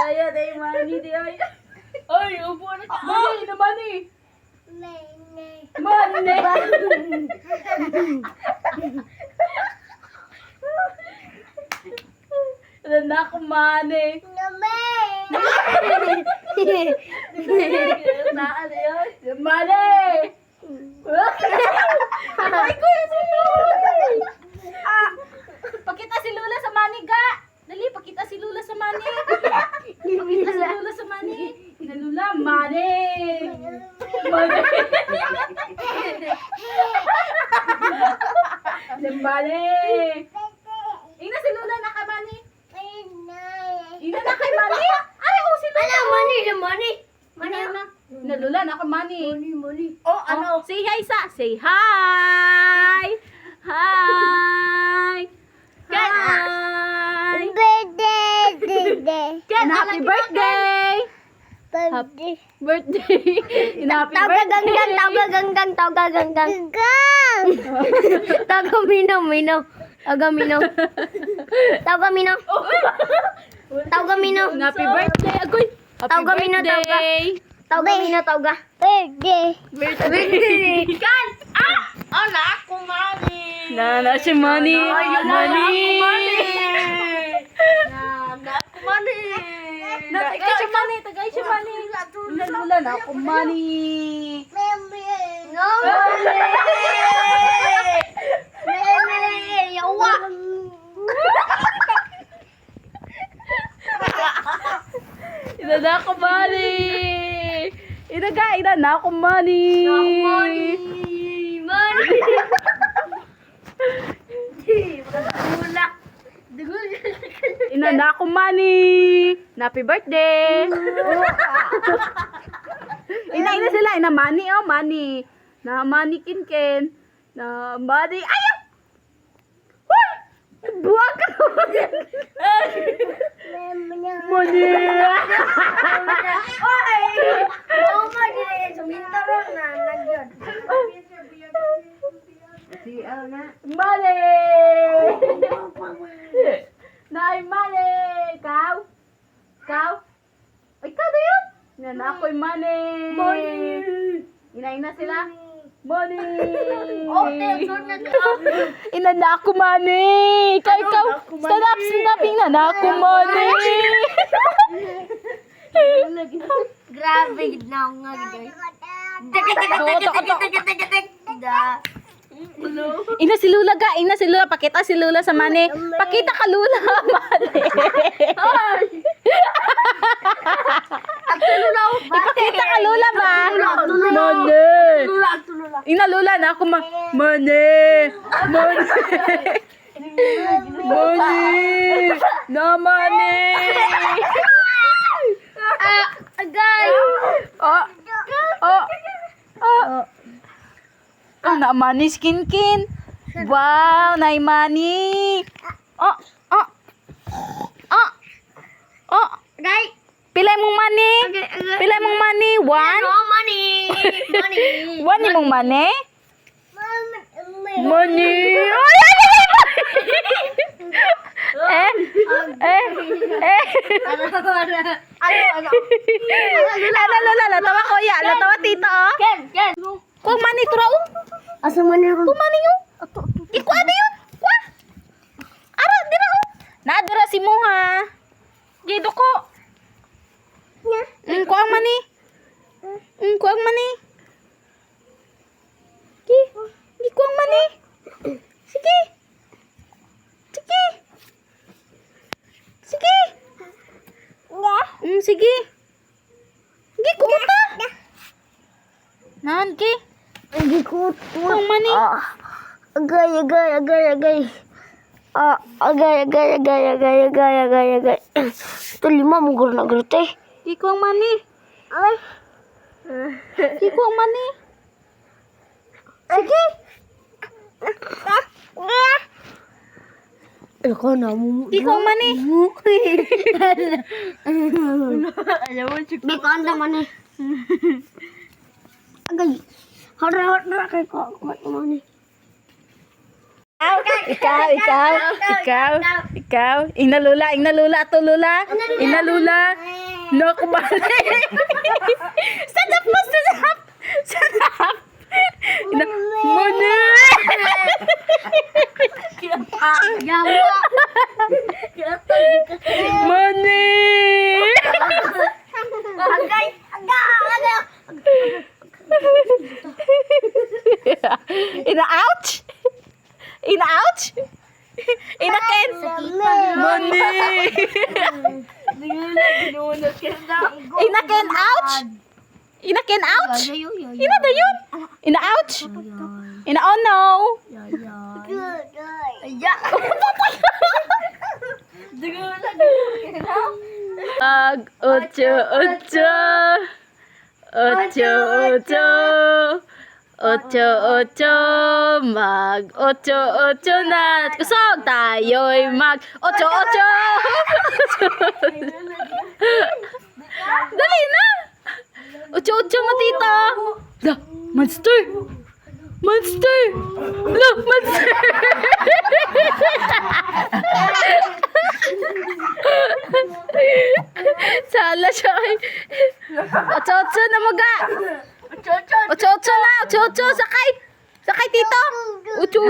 Ayan, ay money di ay. Ay, upo na ka. Money na money. Money. Money. Na ako money. Na ano yun? Money. Ay, kuya, si Lula. Pakita si Lula sa money, ga. Dali, pakita si Lula sa money. Pakita si Lula sa money. Na Lula, money. Money. Money. Ina si Lula na ka money. Ina na kay money. Ay, oh si Lula. Money na. Na Lula na ka money. Oh, ano? Say hi sa. Say hi. Hi. Hi. Ken, happy birthday. Birthday. Happy birthday. Happy birthday. Agoy. Happy birthday. Birthday. Kan! Ah! Ala, ako mani. Na si Money. Money. Ako mani. Tagay si Money. Tagay si Money. Nalula na ako Money. Ina na ako Money. Ina na ako Money. Ina na ako Money. Happy birthday. Ina sila. Ina Money, oh Money. Na Money Kinken. Na Money. Ayaw! Hoy! Buwag ka. Money. Money. Nay Money. Ikaw? Ikaw na yun? Yan ako'y Money. Ina sila? Money. Ina na ako Money. Ikaw. Stand-up na ako Money. Grabe na ako nga Ina si Lula ga. Ina si Lula. Pakita si Lula sa Money. Pakita ka Lula. Money. Ipakita ka Lula ba? Money. Ina Lula na ako Money. Money. Na Money. Agay! Oh. Ang na Money skin. Wow, na Money. Oh. Agay! Pilay mong Money. Pilay mong Money. One. Money! One ni mong Money. Money. Ano, tawa ko ya. Tawa tito, oh. Ken! Kuang Money tura, oh. Asa man ako? Kuang Money, oh. Iko ano yun? Kuang. Ara, dira, oh. Nadura si Muha. Gido ko. Kuang Money. Kuang Money. Gi kuang Money. Sige. Sige. Gi kuta. Nan ki. Hindi ko. Kuang Money. Agay. Agay. Ito 5 mo gano'n na gano'n eh. Gi kuang Money. Ay. Gi kuang Money. Sige. Ako na mo. Gi kuang Money. Alam mo, may kanda man eh. Agay. Hara kay ko. Kumat mo ni. Ikaw. Inalula, to lula. Inalula. No, kumali. Sadap mo, sadap. Muna. Mani. Ina-ouch? Inakin? Mani. Inakin, ouch? Inakin, ouch? Ina ba yun? Ina-ouch? Ina-oh no? Mag ocho. Mag ocho na. Kusog tayo'y mag ocho. Dali na. Ocho matita. La, monster. La, monster. Sala siya. Ocho na maga. Ocho, sakay. Sakay, tito. Ucho.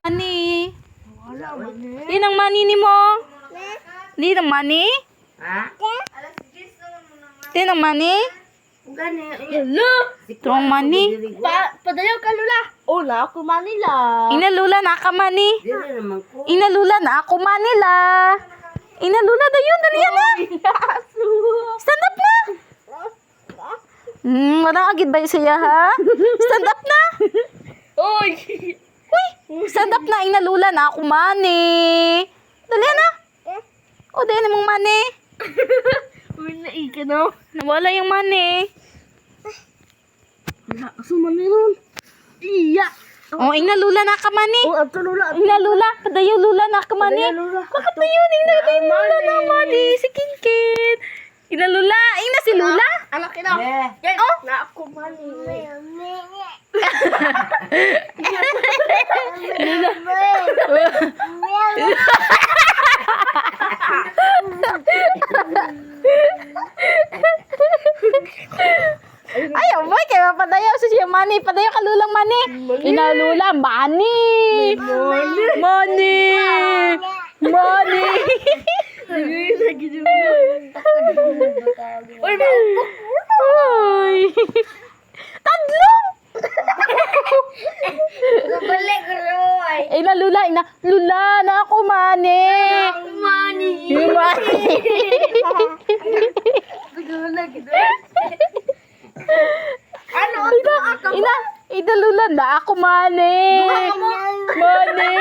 Mani. Yan ang mani ni mo. Hindi ang mani? Hindi ang mani? Hello. Ito ang mani. Padayaw ka, Lula. Ola, ako Manila. Inalula na ka mani. Inalula na ako Manila. Inalula na yun. Dali yan na. Stand up na. Wala agad ba yung saya ha? Stand up na. Uy! Stand up na. Inalula na ako mani. Dali yan na. O, dali namang mani. Uy, naika no? Nawala yung mani. Wala, asuman na yun. Iya! O, inalula na ka mani. Oh, ato Lula. Inalula. Padayo lula na ka mani. Lula. Bakit na yun? Inalula na mani. Si Kinkin. Inalula. Ina si Lula. Anak ina. Yan, na ako Manila. Ay, boy, kaya padayaw sa siya mani. Padayaw ka lulang mani. Inalula, mani. Mani. Uy, maupok. Ay. Tadlong. Balik, Roy. Inalula, lula na ako mani. Mani. Mani. Ano? Inalula na ako mani. Mani.